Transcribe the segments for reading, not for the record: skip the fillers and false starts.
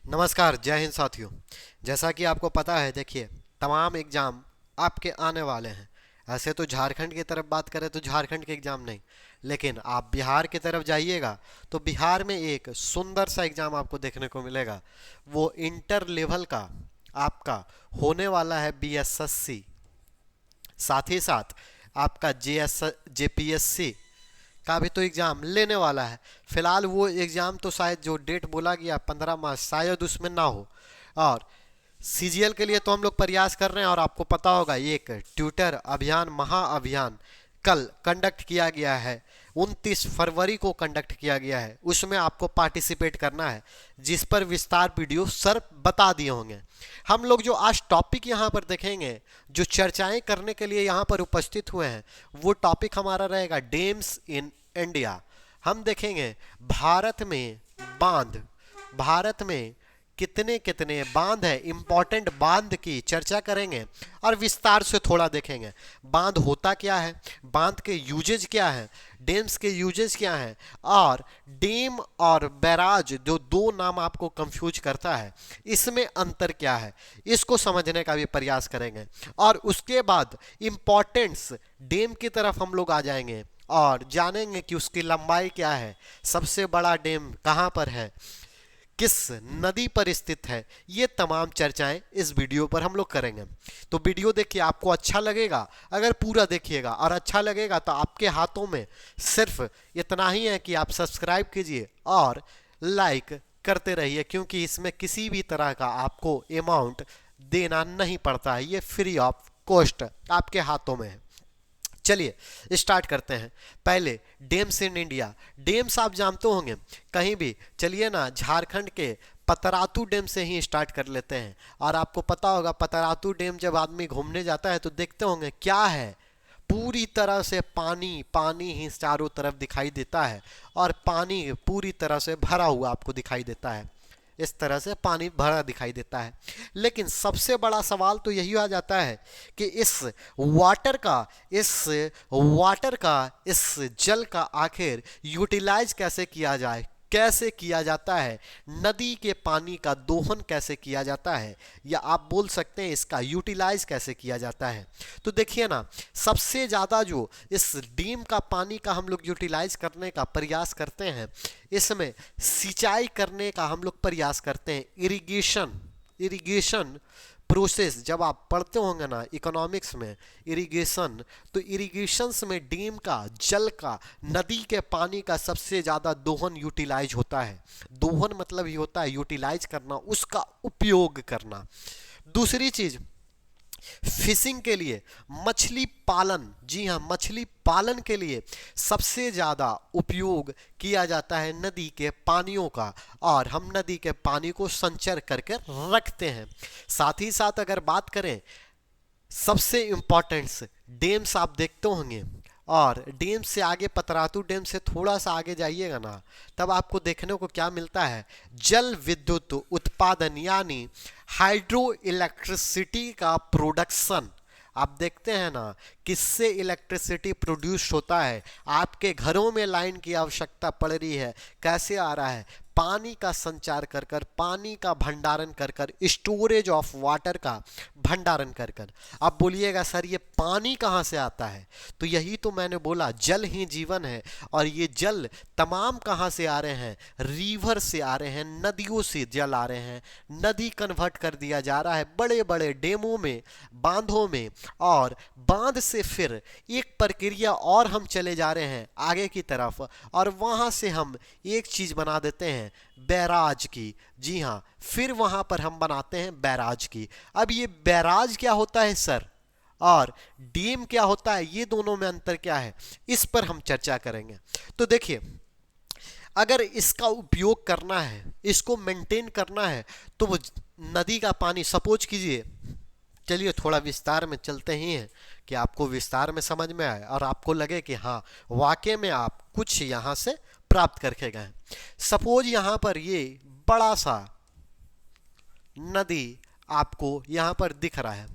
नमस्कार, जय हिंद साथियों। जैसा कि आपको पता है, देखिए, तमाम एग्ज़ाम आपके आने वाले हैं। ऐसे तो झारखंड की तरफ बात करें तो झारखंड के एग्ज़ाम नहीं, लेकिन आप बिहार की तरफ जाइएगा तो बिहार में एक सुंदर सा एग्ज़ाम आपको देखने को मिलेगा। वो इंटर लेवल का आपका होने वाला है, बीएसएससी। साथ ही साथ आपका जेपीएससी का भी तो एग्ज़ाम लेने वाला है। फिलहाल वो एग्ज़ाम तो शायद जो डेट बोला गया 15 मार्च, शायद उसमें ना हो। और सीजीएल के लिए तो हम लोग प्रयास कर रहे हैं, और आपको पता होगा एक ट्विटर अभियान, महाअभियान कल कंडक्ट किया गया है। 29 फरवरी को कंडक्ट किया गया है, उसमें आपको पार्टिसिपेट करना है, जिस पर विस्तार वीडियो सर बता दिए होंगे। हम लोग जो आज टॉपिक यहाँ पर देखेंगे, जो चर्चाएं करने के लिए यहाँ पर उपस्थित हुए हैं, वो टॉपिक हमारा रहेगा डैम्स इन इंडिया। हम देखेंगे भारत में बांध, भारत में कितने कितने बांध है, इंपॉर्टेंट बांध की चर्चा करेंगे और विस्तार से थोड़ा देखेंगे। बांध होता क्या है, बांध के यूजेज क्या है, डैम्स के यूजेज क्या हैं, और डैम और बैराज जो दो नाम आपको कंफ्यूज करता है, इसमें अंतर क्या है, इसको समझने का भी प्रयास करेंगे। और उसके बाद इंपॉर्टेंस डैम की तरफ हम लोग आ जाएंगे और जानेंगे कि उसकी लंबाई क्या है, सबसे बड़ा डैम कहाँ पर है, किस नदी पर स्थित है। ये तमाम चर्चाएं इस वीडियो पर हम लोग करेंगे। तो वीडियो देखिए, आपको अच्छा लगेगा अगर पूरा देखिएगा, और अच्छा लगेगा तो आपके हाथों में सिर्फ इतना ही है कि आप सब्सक्राइब कीजिए और लाइक करते रहिए, क्योंकि इसमें किसी भी तरह का आपको अमाउंट देना नहीं पड़ता है, ये फ्री ऑफ कॉस्ट आपके हाथों में है। चलिए स्टार्ट करते हैं। पहले डैम्स इन इंडिया। डैम्स आप जानते होंगे कहीं भी, चलिए ना झारखंड के पतरातू डैम से ही स्टार्ट कर लेते हैं। और आपको पता होगा पतरातू डैम जब आदमी घूमने जाता है तो देखते होंगे क्या है, पूरी तरह से पानी पानी ही चारों तरफ दिखाई देता है, और पानी पूरी तरह से भरा हुआ आपको दिखाई देता है। इस तरह से पानी भरा दिखाई देता है। लेकिन सबसे बड़ा सवाल तो यही आ जाता है कि वाटर का इस वाटर का इस जल का आखिर यूटिलाइज कैसे किया जाए, कैसे किया जाता है, नदी के पानी का दोहन कैसे किया जाता है, या आप बोल सकते हैं इसका यूटिलाइज कैसे किया जाता है। तो देखिए ना, सबसे ज़्यादा जो इस डैम का पानी का हम लोग यूटिलाइज करने का प्रयास करते हैं, इसमें सिंचाई करने का हम लोग प्रयास करते हैं। इरिगेशन इरिगेशन प्रोसेस जब आप पढ़ते होंगे ना इकोनॉमिक्स में, इरिगेशन, तो इरिगेशंस में डैम का जल का, नदी के पानी का सबसे ज़्यादा दोहन यूटिलाइज होता है। दोहन मतलब ही होता है यूटिलाइज करना, उसका उपयोग करना। दूसरी चीज, फिशिंग के लिए, मछली पालन, जी हाँ, मछली पालन के लिए सबसे ज़्यादा उपयोग किया जाता है नदी के पानियों का, और हम नदी के पानी को संचय करके रखते हैं। साथ ही साथ अगर बात करें सबसे इम्पोर्टेंट्स डैम्स आप देखते होंगे, और डैम से आगे पतरातू डैम से थोड़ा सा आगे जाइएगा ना, तब आपको देखने को क्या मिलता है, जल विद्युत उत्पादन, यानी हाइड्रो इलेक्ट्रिसिटी का प्रोडक्शन। आप देखते हैं ना किससे इलेक्ट्रिसिटी प्रोड्यूस होता है। आपके घरों में लाइन की आवश्यकता पड़ रही है, कैसे आ रहा है, पानी का संचार कर कर, पानी का भंडारण कर कर, स्टोरेज ऑफ वाटर का भंडारण कर कर। अब बोलिएगा सर ये पानी कहाँ से आता है, तो यही तो मैंने बोला, जल ही जीवन है। और ये जल तमाम कहाँ से आ रहे हैं, रिवर से आ रहे हैं, नदियों से जल आ रहे हैं। नदी कन्वर्ट कर दिया जा रहा है बड़े बड़े डैमों में, बांधों में, और बांध से फिर एक प्रक्रिया और हम चले जा रहे हैं आगे की तरफ, और वहां से हम एक चीज बना देते हैं बैराज की। जी हाँ, फिर वहां पर हम बनाते हैं बैराज की। अब ये बैराज क्या होता है सर, और डैम क्या होता है, ये दोनों में अंतर क्या है, इस पर हम चर्चा करेंगे। तो देखिए, अगर इसका उपयोग करना है, इसको मेंटेन करना है, तो वो नदी का पानी, सपोज कीजिए, चलिए थोड़ा विस्तार में चलते ही हैं कि आपको विस्तार में समझ में आए और आपको लगे कि हाँ वाकई में आप कुछ यहाँ से प्राप्त करके गए। सपोज यहाँ पर ये बड़ा सा नदी आपको यहाँ पर दिख रहा है।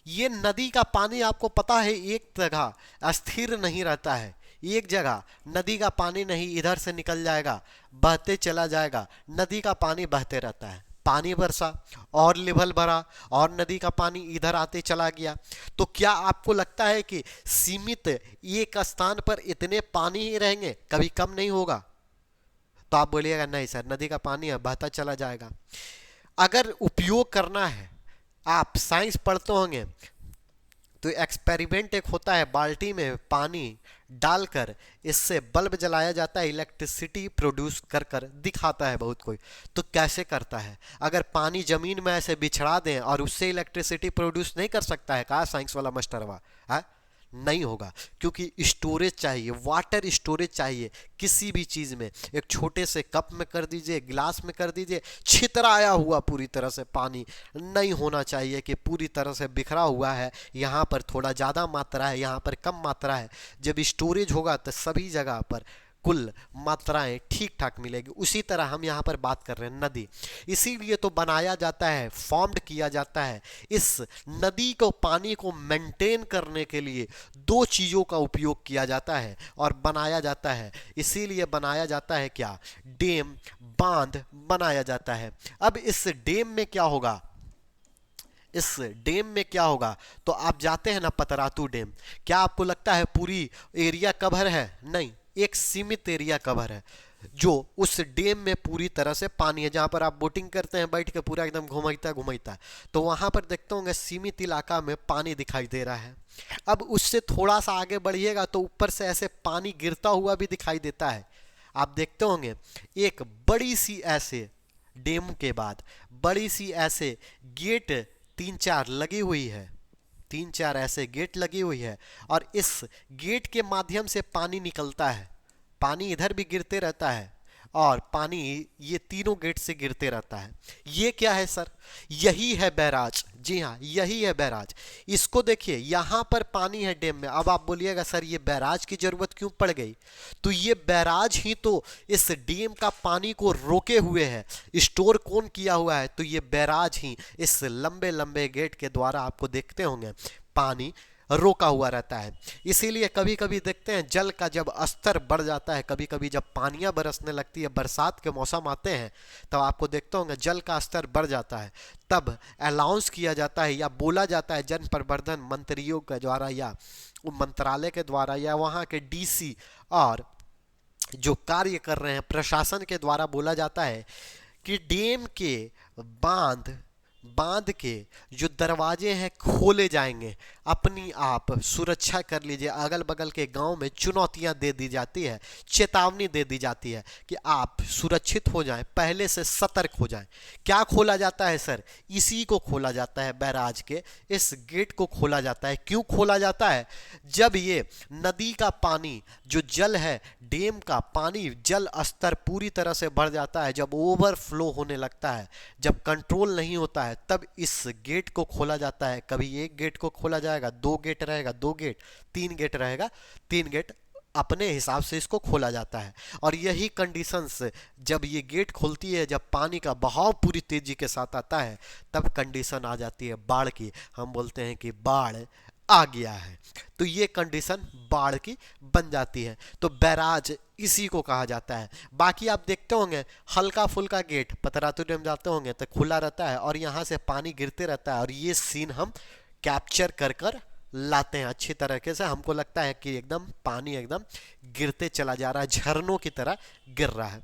ये नदी का पानी आपको पता है एक जगह स्थिर नहीं रहता है, एक जगह नदी का पानी नहीं इधर से निकल जाएगा, बहते चला जाएगा, नदी का पानी बहते रहता है, पानी बरसा और लेवल बढ़ा और नदी का पानी इधर आते चला गया। तो क्या आपको लगता है कि सीमित एक स्थान पर इतने पानी ही रहेंगे, कभी कम नहीं होगा? तो आप बोलिएगा नहीं सर, नदी का पानी है बहता चला जाएगा। अगर उपयोग करना है, आप साइंस पढ़ते होंगे तो एक्सपेरिमेंट एक होता है, बाल्टी में पानी डालकर इससे बल्ब जलाया जाता है, इलेक्ट्रिसिटी प्रोड्यूस कर कर दिखाता है बहुत कोई। तो कैसे करता है? अगर पानी जमीन में ऐसे बिछड़ा दें और उससे इलेक्ट्रिसिटी प्रोड्यूस नहीं कर सकता है, कहा साइंस वाला मास्टरवा है? नहीं होगा, क्योंकि स्टोरेज चाहिए, वाटर स्टोरेज चाहिए किसी भी चीज में। एक छोटे से कप में कर दीजिए, गिलास में कर दीजिए, छितराया हुआ पूरी तरह से पानी नहीं होना चाहिए कि पूरी तरह से बिखरा हुआ है, यहाँ पर थोड़ा ज़्यादा मात्रा है, यहाँ पर कम मात्रा है। जब स्टोरेज होगा तो सभी जगह पर कुल मात्राएं ठीक ठाक मिलेगी। उसी तरह हम यहाँ पर बात कर रहे हैं नदी, इसीलिए तो बनाया जाता है, फॉर्म्ड किया जाता है। इस नदी को, पानी को मेंटेन करने के लिए दो चीज़ों का उपयोग किया जाता है और बनाया जाता है। इसीलिए बनाया जाता है क्या? डैम, बांध बनाया जाता है। अब इस डैम में क्या होगा? इस डैम में क्या होगा? तो आप जाते हैं ना पतरातू डैम, क्या आपको लगता है पूरी एरिया कवर है? नहीं, एक सीमित एरिया कवर है जो उस डैम में पूरी तरह से पानी है, जहां पर आप बोटिंग करते हैं बैठ के, पूरा एकदम घुमाता घुमाता है। तो वहां पर देखते होंगे सीमित इलाका में पानी दिखाई दे रहा है। अब उससे थोड़ा सा आगे बढ़िएगा तो ऊपर से ऐसे पानी गिरता हुआ भी दिखाई देता है। आप देखते होंगे एक बड़ी सी ऐसे डैम के बाद बड़ी सी ऐसे गेट तीन चार लगी हुई है, तीन चार ऐसे गेट लगी हुई है, और इस गेट के माध्यम से पानी निकलता है। पानी इधर भी गिरते रहता है और पानी ये तीनों गेट से गिरते रहता है। ये क्या है सर? यही है बैराज। जी हाँ, यही है बैराज। इसको देखिए, यहाँ पर पानी है डैम में। अब आप बोलिएगा सर ये बैराज की जरूरत क्यों पड़ गई? तो ये बैराज ही तो इस डैम का पानी को रोके हुए है, स्टोर कौन किया हुआ है? तो ये बैराज ही इस लंबे लंबे गेट के द्वारा आपको देखते होंगे पानी रोका हुआ रहता है। इसीलिए कभी कभी देखते हैं जल का जब स्तर बढ़ जाता है, कभी कभी जब पानियां बरसने लगती है, बरसात के मौसम आते हैं, तब आपको देखते होंगे जल का स्तर बढ़ जाता है। तब अनाउंस किया जाता है या बोला जाता है जन प्रबंधन मंत्रियों के द्वारा या मंत्रालय के द्वारा या वहाँ के डीसी और जो कार्य कर रहे हैं प्रशासन के द्वारा बोला जाता है कि डैम के बांध बांध के जो दरवाजे हैं खोले जाएंगे। अपनी आप सुरक्षा कर लीजिए। अगल बगल के गांव में चुनौतियां दे दी जाती है, चेतावनी दे दी जाती है कि आप सुरक्षित हो जाएं, पहले से सतर्क हो जाएं। क्या खोला जाता है सर? इसी को खोला जाता है, बैराज के इस गेट को खोला जाता है। क्यों खोला जाता है? जब ये नदी का पानी जो जल है, डैम का पानी जल स्तर पूरी तरह से बढ़ जाता है, जब ओवरफ्लो होने लगता है, जब कंट्रोल नहीं होता है, तब इस गेट को खोला जाता है। कभी एक गेट को खोला जाएगा, दो गेट रहेगा, दो गेट, तीन गेट रहेगा, तीन गेट, अपने हिसाब से इसको खोला जाता है। और यही कंडीशंस जब ये गेट खुलती है, जब पानी का बहाव पूरी तेजी के साथ आता है, तब कंडीशन आ जाती है बाढ़ की। हम बोलते हैं कि बाढ़ आ गया है, तो ये कंडीशन बाढ़ की बन जाती है। तो बैराज इसी को कहा जाता है। बाकी आप देखते होंगे हल्का फुल्का गेट, पतरातू डैम जाते होंगे तो खुला रहता है और यहाँ से पानी गिरते रहता है, और ये सीन हम कैप्चर कर कर लाते हैं अच्छी तरीके से। हमको लगता है कि एकदम पानी एकदम गिरते चला जा रहा है, झरनों की तरह गिर रहा है।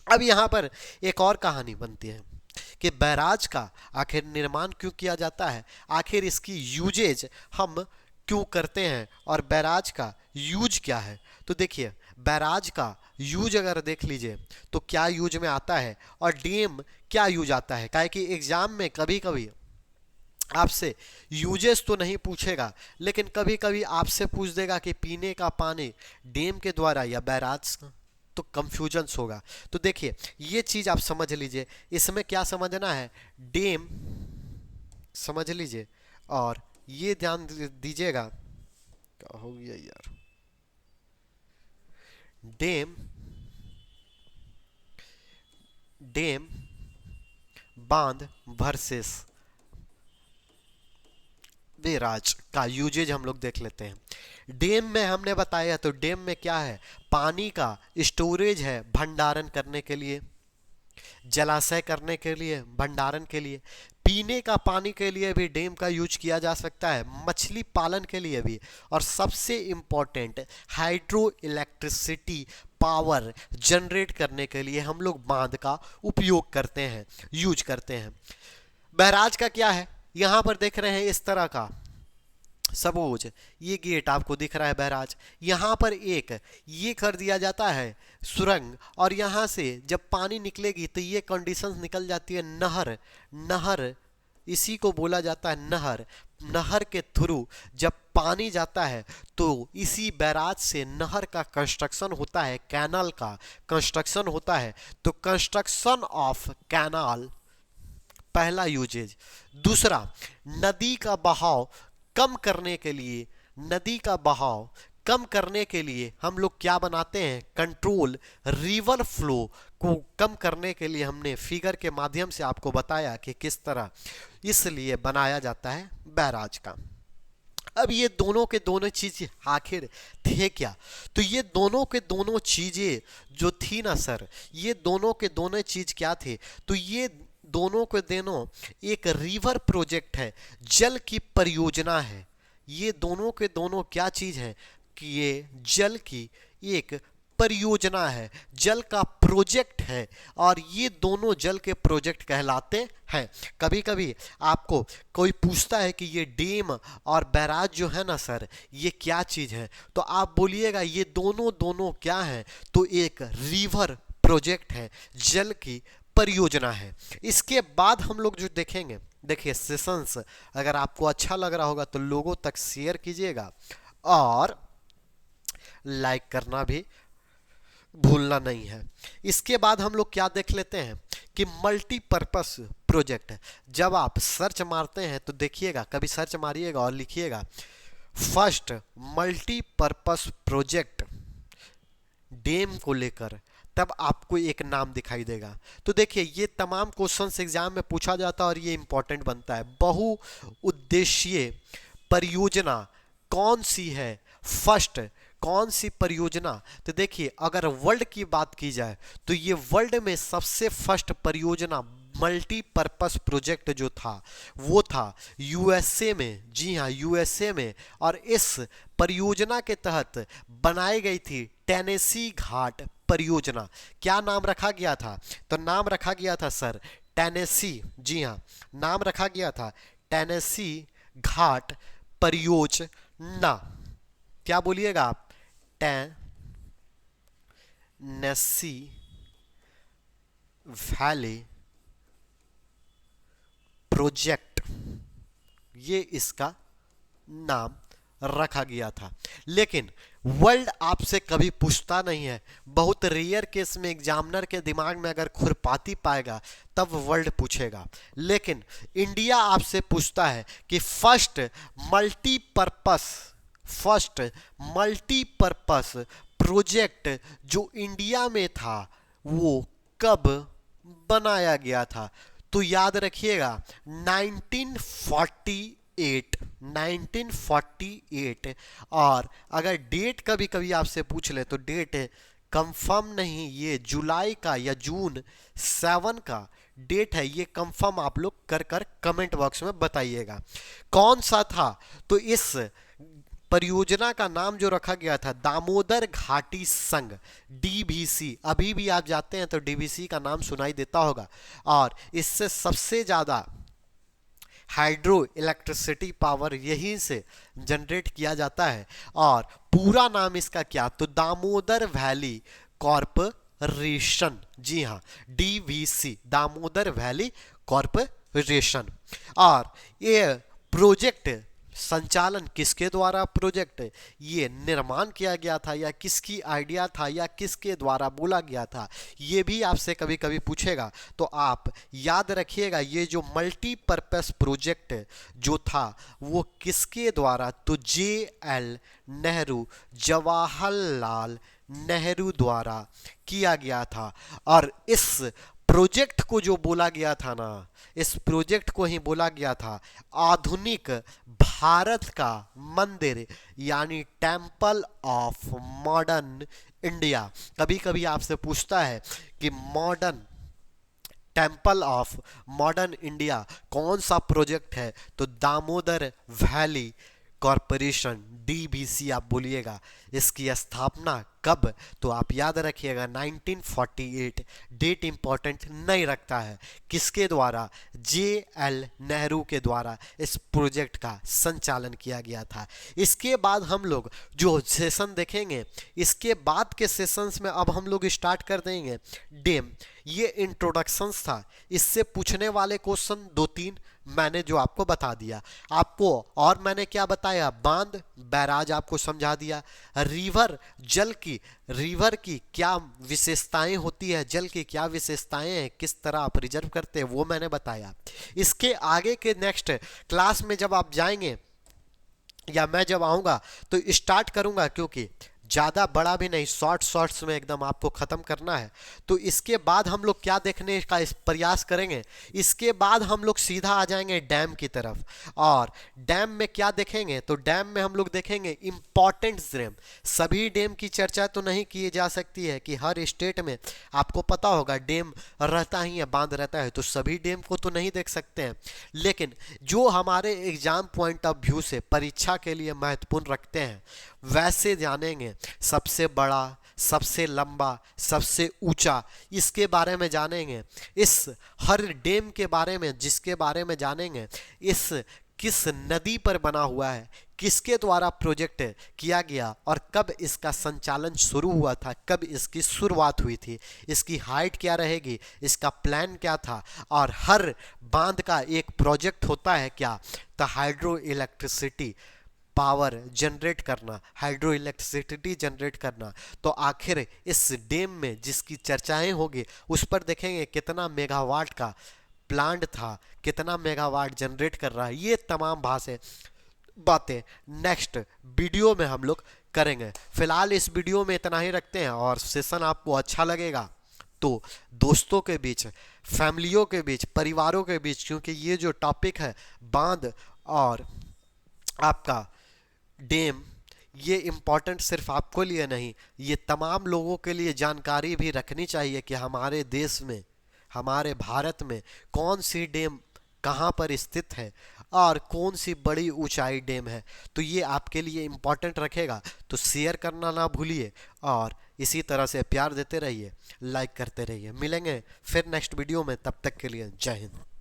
अब यहाँ पर एक और कहानी बनती है कि बैराज का आखिर निर्माण क्यों किया जाता है, आखिर इसकी यूजेज हम क्यों करते हैं, और बैराज का यूज क्या है। तो देखिए, बैराज का यूज अगर देख लीजिए तो क्या यूज में आता है, और डैम क्या यूज आता है। काहे कि एग्जाम में कभी कभी आपसे यूजेस तो नहीं पूछेगा, लेकिन कभी कभी आपसे पूछ देगा कि पीने का पानी डैम के द्वारा या बैराज का, तो कंफ्यूजन्स होगा। तो देखिए, ये चीज आप समझ लीजिए। इसमें क्या समझना है, डैम समझ लीजिए, और ये ध्यान दीजिएगा। क्या हो गया यार? डैम, डैम, बांध वर्सेस बैराज का यूजेज हम लोग देख लेते हैं। डैम में हमने बताया, तो डैम में क्या है, पानी का स्टोरेज है भंडारण करने के लिए। जलाशय करने के लिए, भंडारण के लिए, पीने का पानी के लिए भी डैम का यूज किया जा सकता है, मछली पालन के लिए भी, और सबसे important hydro electricity power generate करने के लिए हम लोग बांध का उपयोग करते हैं, यूज करते हैं। बैराज का क्या है, यहां पर देख रहे हैं इस तरह का सबूज, ये गेट आपको दिख रहा है बैराज, यहाँ पर एक ये कर दिया जाता है सुरंग, और यहाँ से जब पानी निकलेगी तो ये कंडीशंस निकल जाती है नहर। नहर इसी को बोला जाता है नहर। नहर के थ्रू जब पानी जाता है तो इसी बैराज से नहर का कंस्ट्रक्शन होता है, कैनाल का कंस्ट्रक्शन होता है। तो कंस्ट्रक्शन ऑफ कैनाल पहला यूजेज। दूसरा, नदी का बहाव कम करने के लिए, नदी का बहाव कम करने के लिए हम लोग क्या बनाते हैं, कंट्रोल रिवर फ्लो को कम करने के लिए हमने फिगर के माध्यम से आपको बताया कि किस तरह इसलिए बनाया जाता है बैराज का। अब ये दोनों के दोनों चीज आखिर थे क्या, तो ये दोनों के दोनों चीजें जो थी ना सर, ये दोनों के दोनों चीज क्या थे, तो ये दोनों के दोनों एक रिवर प्रोजेक्ट है, जल की परियोजना है। ये दोनों के दोनों क्या चीज है कि ये जल की एक परियोजना है, जल का प्रोजेक्ट है, और ये दोनों जल के प्रोजेक्ट कहलाते हैं। कभी कभी आपको कोई पूछता है कि ये डैम और बैराज जो है ना सर, ये क्या चीज है, तो आप बोलिएगा ये दोनों दोनों क्या है, तो एक रिवर प्रोजेक्ट है, जल की परियोजना है। इसके बाद हम लोग जो देखेंगे, देखिए सेशंस अगर आपको अच्छा लग रहा होगा तो लोगों तक शेयर कीजिएगा और लाइक करना भी भूलना नहीं है। इसके बाद हम लोग क्या देख लेते हैं कि मल्टीपर्पस प्रोजेक्ट है। जब आप सर्च मारते हैं तो देखिएगा, कभी सर्च मारिएगा और लिखिएगा फर्स्ट मल्टीपर्पस प्रोजेक्ट डैम को लेकर, तब आपको एक नाम दिखाई देगा। तो देखिए ये तमाम क्वेश्चंस एग्जाम में पूछा जाता है और ये इंपॉर्टेंट बनता है। बहुउद्देशीय परियोजना कौन सी है, फर्स्ट कौन सी परियोजना, तो देखिए अगर वर्ल्ड की बात की जाए तो ये वर्ल्ड में सबसे फर्स्ट परियोजना मल्टीपर्पस प्रोजेक्ट जो था वो था यूएसए में। जी हाँ, यूएसए में। और इस परियोजना के तहत बनाई गई थी टेनेसी घाट परियोजना। क्या नाम रखा गया था, तो नाम रखा गया था सर टेनेसी। जी हाँ, नाम रखा गया था टेनेसी घाट परियोजना। क्या बोलिएगा आप, टेनेसी वैली प्रोजेक्ट, ये इसका नाम रखा गया था। लेकिन वर्ल्ड आपसे कभी पूछता नहीं है, बहुत रेयर केस में एग्जामिनर के दिमाग में अगर खुरपाती पाएगा तब वर्ल्ड पूछेगा। लेकिन इंडिया आपसे पूछता है कि फर्स्ट मल्टीपर्पस प्रोजेक्ट जो इंडिया में था वो कब बनाया गया था, तो याद रखिएगा 1948। और अगर डेट कभी कभी आपसे पूछ ले तो डेट कंफर्म नहीं, ये जुलाई का या जून 7 का डेट है, ये कंफर्म आप लोग कर कमेंट बॉक्स में बताइएगा कौन सा था। तो इस परियोजना का नाम जो रखा गया था दामोदर घाटी संघ, डीवीसी। अभी भी आप जाते हैं तो डीवीसी का नाम सुनाई देता होगा। और इससे सबसे ज्यादा हाइड्रो इलेक्ट्रिसिटी पावर यहीं से जनरेट किया जाता है। और पूरा नाम इसका क्या, तो दामोदर वैली कॉर्पोरेशन। जी हाँ, डीवीसी, दामोदर वैली कॉर्पोरेशन। और ये प्रोजेक्ट संचालन किसके द्वारा, प्रोजेक्ट ये निर्माण किया गया था या किसकी आइडिया था या किसके द्वारा बोला गया था, ये भी आपसे कभी कभी पूछेगा। तो आप याद रखिएगा ये जो मल्टीपर्पस प्रोजेक्ट जो था वो किसके द्वारा, तो JL नेहरू, जवाहरलाल नेहरू द्वारा किया गया था। और इस प्रोजेक्ट को जो बोला गया था ना, इस प्रोजेक्ट को ही बोला गया था आधुनिक भारत का मंदिर, यानी टेम्पल ऑफ मॉडर्न इंडिया। कभी कभी आपसे पूछता है कि modern temple of modern India कौन सा प्रोजेक्ट है? तो दामोदर वैली कॉरपोरेशन, डीबीसी आप बोलिएगा। इसकी स्थापना कब? तो आप याद रखिएगा 1948। डेट इंपॉर्टेंट नहीं रखता है। किसके द्वारा? जे एल नेहरू के द्वारा इस प्रोजेक्ट का संचालन किया गया था। इसके बाद हम लोग जो सेशन देखेंगे, इसके बाद के सेशंस में अब हम लोग स्टार्ट कर देंगे डेम। ये इंट्रोडक्शंस था, इससे पूछने वाले क्वेश्चन दो तीन मैंने जो आपको बता दिया आपको। और मैंने क्या बताया? बांध बैराज आपको समझा दिया। रिवर की क्या विशेषताएं होती है, जल की क्या विशेषताएं हैं, किस तरह आप रिजर्व करते हैं, वो मैंने बताया। इसके आगे के नेक्स्ट क्लास में जब आप जाएंगे या मैं जब आऊंगा तो स्टार्ट करूंगा, क्योंकि ज़्यादा बड़ा भी नहीं, शॉर्ट्स में एकदम आपको ख़त्म करना है। तो इसके बाद हम लोग क्या देखने का इस प्रयास करेंगे? इसके बाद हम लोग सीधा आ जाएंगे डैम की तरफ। और डैम में क्या देखेंगे? तो डैम में हम लोग देखेंगे इम्पॉर्टेंट डैम। सभी डैम की चर्चा तो नहीं की जा सकती है कि हर स्टेट में आपको पता होगा डैम रहता ही है, बांध रहता है, तो सभी डैम को तो नहीं देख सकते हैं। लेकिन जो हमारे एग्जाम पॉइंट ऑफ व्यू से परीक्षा के लिए महत्वपूर्ण रखते हैं वैसे जानेंगे। सबसे बड़ा, सबसे लंबा, सबसे ऊंचा, इसके बारे में जानेंगे। इस हर डैम के बारे में जिसके बारे में जानेंगे, इस किस नदी पर बना हुआ है, किसके द्वारा प्रोजेक्ट किया गया और कब इसका संचालन शुरू हुआ था, कब इसकी शुरुआत हुई थी, इसकी हाइट क्या रहेगी, इसका प्लान क्या था। और हर बांध का एक प्रोजेक्ट होता है क्या? तो हाइड्रो इलेक्ट्रिसिटी पावर जनरेट करना, हाइड्रो इलेक्ट्रिसिटी जनरेट करना। तो आखिर इस डैम में जिसकी चर्चाएं होगी उस पर देखेंगे कितना मेगावाट का प्लांट था, कितना मेगावाट जनरेट कर रहा है। ये तमाम बातें नेक्स्ट वीडियो में हम लोग करेंगे। फिलहाल इस वीडियो में इतना ही रखते हैं, और सेशन आपको अच्छा लगेगा तो दोस्तों के बीच, फैमिलियों के बीच, परिवारों के बीच, क्योंकि ये जो टॉपिक है बांध और आपका डैम, ये इम्पॉर्टेंट सिर्फ आपको लिए नहीं, ये तमाम लोगों के लिए जानकारी भी रखनी चाहिए कि हमारे देश में, हमारे भारत में कौन सी डैम कहाँ पर स्थित है और कौन सी बड़ी ऊंचाई डैम है। तो ये आपके लिए इम्पॉर्टेंट रखेगा। तो शेयर करना ना भूलिए और इसी तरह से प्यार देते रहिए, लाइक करते रहिए। मिलेंगे फिर नेक्स्ट वीडियो में, तब तक के लिए जय हिंद।